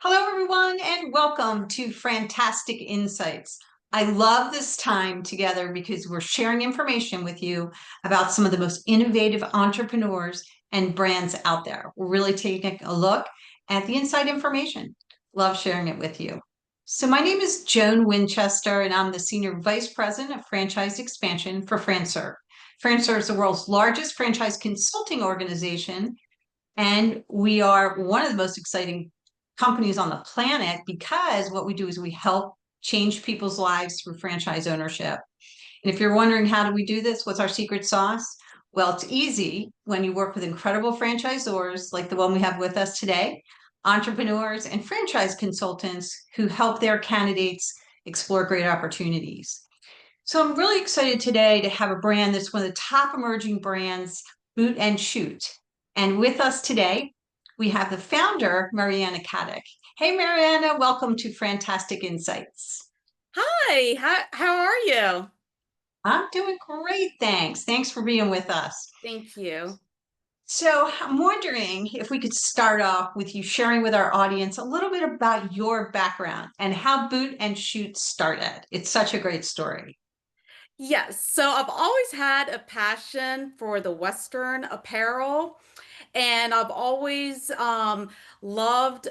Hello, everyone, and welcome to FranTastic InSights. I love this time together because we're sharing information with you about some of the most innovative entrepreneurs and brands out there. We're really taking a look at the inside information. Love sharing it with you. So my name is Joan Winchester, and I'm the Senior Vice President of Franchise Expansion for FranServe. FranServe is the world's largest franchise consulting organization, and we are one of the most exciting companies on the planet because what we do is we help change people's lives through franchise ownership. And if you're wondering, how do we do this? What's our secret sauce? Well, it's easy when you work with incredible franchisors like the one we have with us today, entrepreneurs and franchise consultants who help their candidates explore great opportunities. So I'm really excited today to have a brand that's one of the top emerging brands, Boot and Shoot. And with us today, we have the founder, Mariana Cadic. Hey, Mariana, welcome to FranTastic InSights. Hi, how are you? I'm doing great, thanks. Thanks for being with us. Thank you. So I'm wondering if we could start off with you sharing with our audience a little bit about your background and how Boot and Shoot started. It's such a great story. Yes, so I've always had a passion for the Western apparel, and I've always loved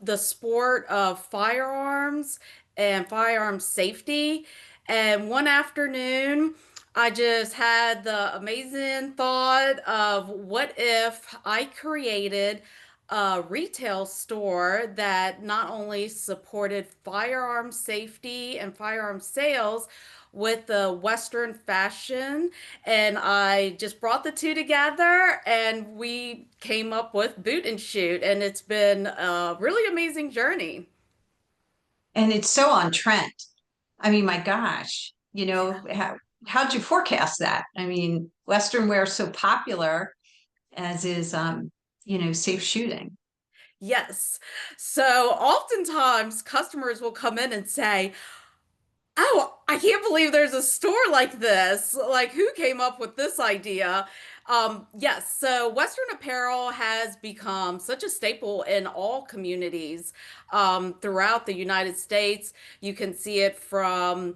the sport of firearms and firearm safety. And one afternoon, I just had the amazing thought of what if I created a retail store that not only supported firearm safety and firearm sales with the Western fashion, and I just brought the two together and we came up with Boot and Shoot, and it's been a really amazing journey. And it's so on trend. I mean, my gosh, how'd you forecast that? I mean, Western wear is so popular, as is, safe shooting. Yes. So oftentimes customers will come in and say, "Oh, I can't believe there's a store like this. Like, who came up with this idea?" Yes, so Western apparel has become such a staple in all communities throughout the United States. You can see it from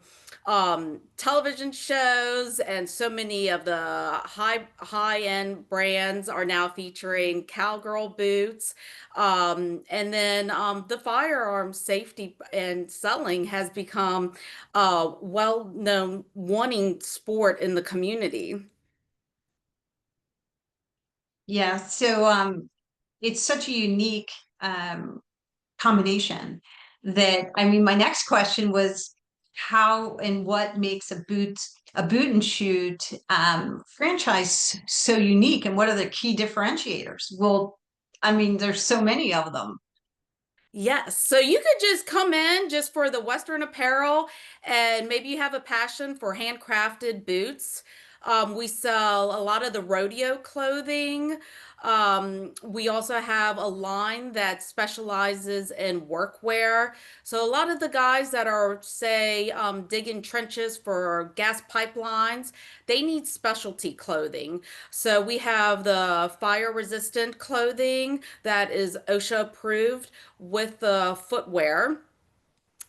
television shows, and so many of the high end brands are now featuring cowgirl boots. And then the firearm safety and selling has become a well-known wanting sport in the community. Yeah, so it's such a unique um, combination that, I mean, my next question was how and what makes a boot and shoot franchise so unique, and what are the key differentiators? Well, I mean, there's so many of them. Yes, so you could just come in just for the Western apparel, and maybe you have a passion for handcrafted boots. We sell a lot of the rodeo clothing. We also have a line that specializes in workwear. So a lot of the guys that are, say, digging trenches for gas pipelines, they need specialty clothing. So we have the fire resistant clothing that is OSHA approved with the footwear.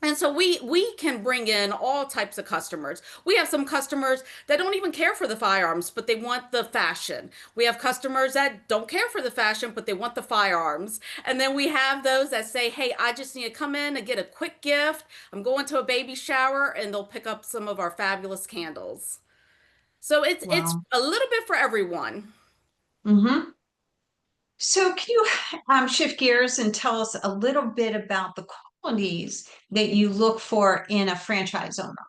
And so we can bring in all types of customers. We have some customers that don't even care for the firearms, but they want the fashion. We have customers that don't care for the fashion, but they want the firearms. And then we have those that say, "Hey, I just need to come in and get a quick gift. I'm going to a baby shower," and they'll pick up some of our fabulous candles. So it's Wow. a little bit for everyone. Hmm. So can you shift gears and tell us a little bit about the qualities that you look for in a franchise owner?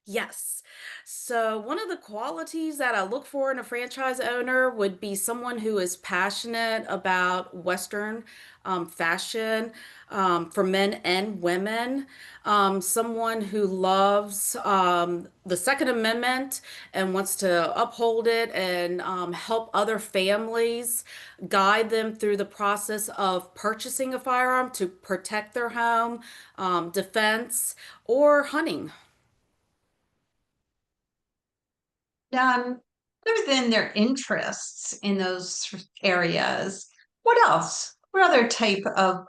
Yes. So, one of the qualities that I look for in a franchise owner would be someone who is passionate about Western fashion for men and women, someone who loves the Second Amendment and wants to uphold it and help other families, guide them through the process of purchasing a firearm to protect their home, defense, or hunting. Um, Other than their interests in those areas, what else? What other type of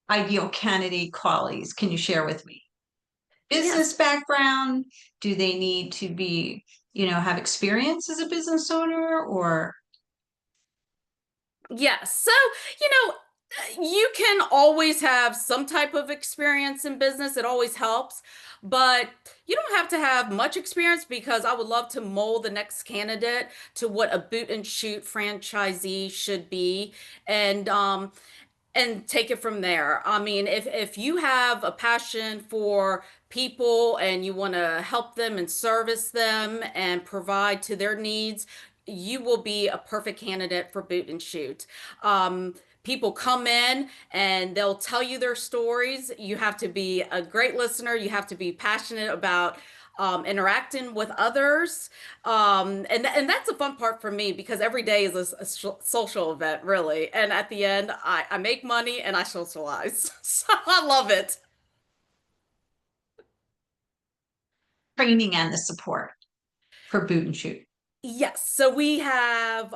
ideal candidate qualities can you share with me? Business Yes. background? Do they need to be, have experience as a business owner or? Yes. So, you know, you can always have some type of experience in business. It always helps, but you don't have to have much experience because I would love to mold the next candidate to what a boot and shoot franchisee should be. And and take it from there. I mean, if you have a passion for people and you want to help them and service them and provide to their needs, you will be a perfect candidate for boot and shoot. People come in and they'll tell you their stories. You have to be a great listener. You have to be passionate about interacting with others. And that's a fun part for me because every day is a social event, really. And at the end, I make money and I socialize. So I love it. Training and the support for boot and shoot? Yes, so we have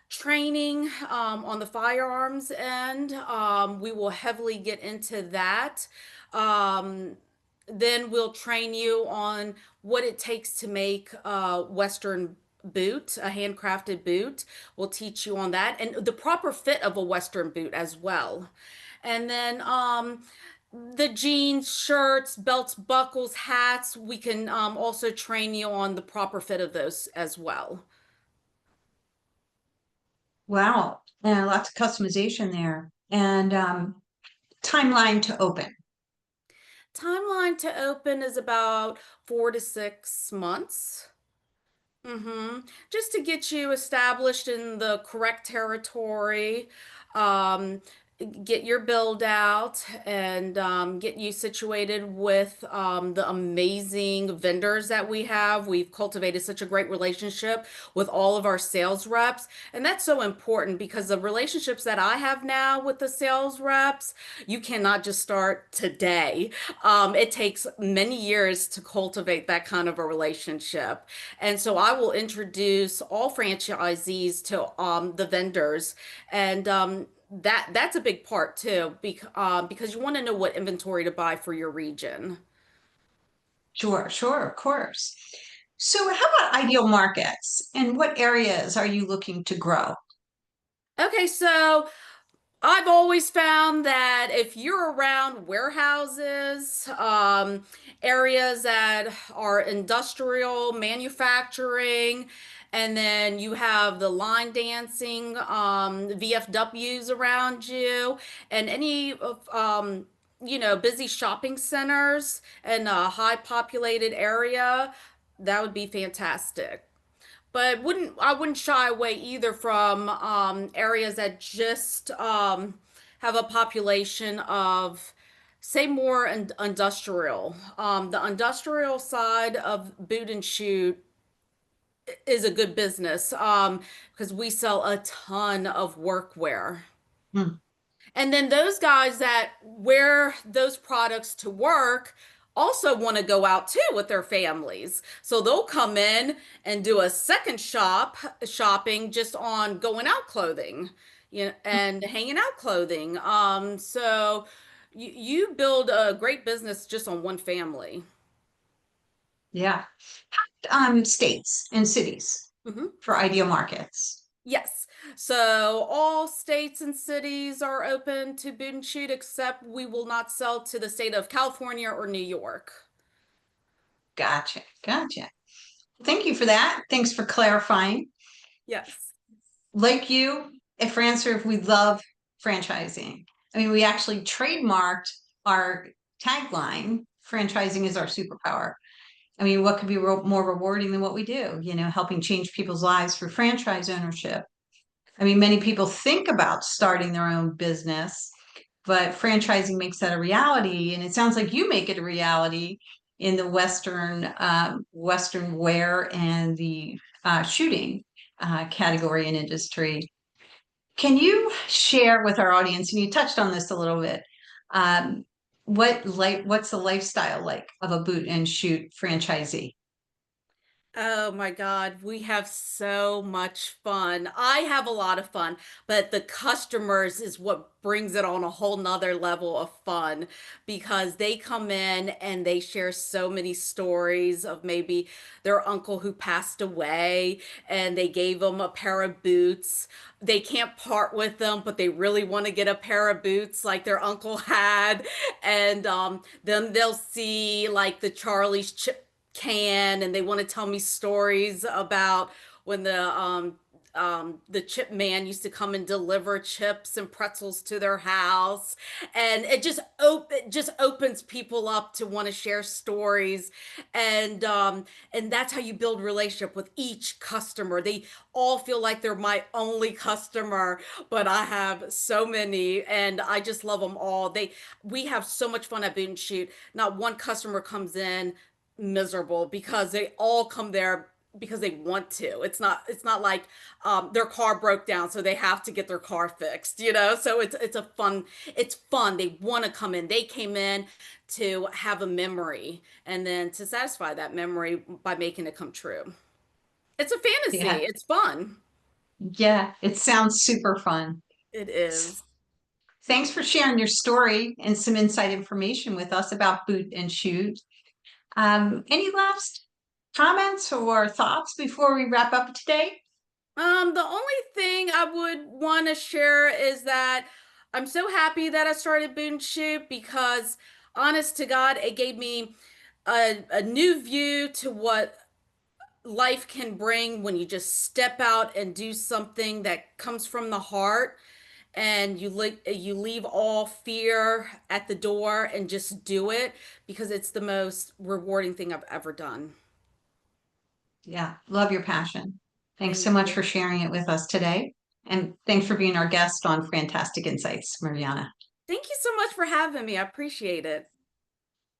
training on the firearms end. We will heavily get into that. Um, then we'll train you on what it takes to make a Western boot, a handcrafted boot. We'll teach you on that and the proper fit of a Western boot as well. And then the jeans, shirts, belts, buckles, hats, we can also train you on the proper fit of those as well. Wow. Lots of customization there. And timeline to open. Timeline to open is about 4 to 6 months. Just to get you established in the correct territory, um, get your build out, and get you situated with the amazing vendors that we have. We've cultivated such a great relationship with all of our sales reps, and that's so important because the relationships that I have now with the sales reps, you cannot just start today. It takes many years to cultivate that kind of a relationship. And so I will introduce all franchisees to the vendors, and that's a big part too, because you want to know what inventory to buy for your region. Sure, sure, of course. So how about ideal markets and what areas are you looking to grow? Okay, so I've always found that if you're around warehouses, areas that are industrial, manufacturing, and then you have the line dancing, VFWs around you, and any of, busy shopping centers in a high populated area, that would be fantastic. But I wouldn't shy away either from areas that just have a population of, say, more industrial. The industrial side of boot and shoot is a good business because we sell a ton of workwear. Hmm. And then those guys that wear those products to work also want to go out too with their families. So they'll come in and do a second shopping just on going out clothing, and hanging out clothing. So you build a great business just on one family. Yeah. States and cities Mhm. for ideal markets. Yes. So all states and cities are open to boot and shoot, except we will not sell to the state of California or New York. Gotcha, gotcha. Thank you for that. Thanks for clarifying. Yes. Like you at FranServe, we love franchising. I mean, we actually trademarked our tagline, franchising is our superpower. I mean, what could be more rewarding than what we do, helping change people's lives through franchise ownership. I mean, many people think about starting their own business, but franchising makes that a reality. And it sounds like you make it a reality in the Western wear and the shooting category and industry. Can you share with our audience, and you touched on this a little bit, um, what's the lifestyle like of a boot and shoot franchisee? Oh my God, we have so much fun. I have a lot of fun, but the customers is what brings it on a whole nother level of fun because they come in and they share so many stories of maybe their uncle who passed away and they gave them a pair of boots. They can't part with them, but they really want to get a pair of boots like their uncle had. And then they'll see like the Charlie's Chip can and they want to tell me stories about when the chip man used to come and deliver chips and pretzels to their house, and it just opens people up to want to share stories, and that's how you build relationship with each customer. They all feel like they're my only customer, but I have so many and I just love them all. We have so much fun at Boot and Shoot. Not one customer comes in miserable because they all come there because they want to. It's not like their car broke down so they have to get their car fixed, you know. So it's fun. They want to come in. They came in to have a memory and then to satisfy that memory by making it come true. It's a fantasy. Yeah. It's fun. Yeah, it sounds super fun. It S- is. Thanks for sharing your story and some inside information with us about Boot and Shoot. Any last comments or thoughts before we wrap up today? The only thing I would want to share is that I'm so happy that I started Boot and Shoot because, honest to God, it gave me a new view to what life can bring when you just step out and do something that comes from the heart and you leave all fear at the door and just do it because it's the most rewarding thing I've ever done. Yeah, love your passion. Thanks so Thank much you. for sharing it with us today. And thanks for being our guest on FranTastic InSights, Mariana. Thank you so much for having me. I appreciate it.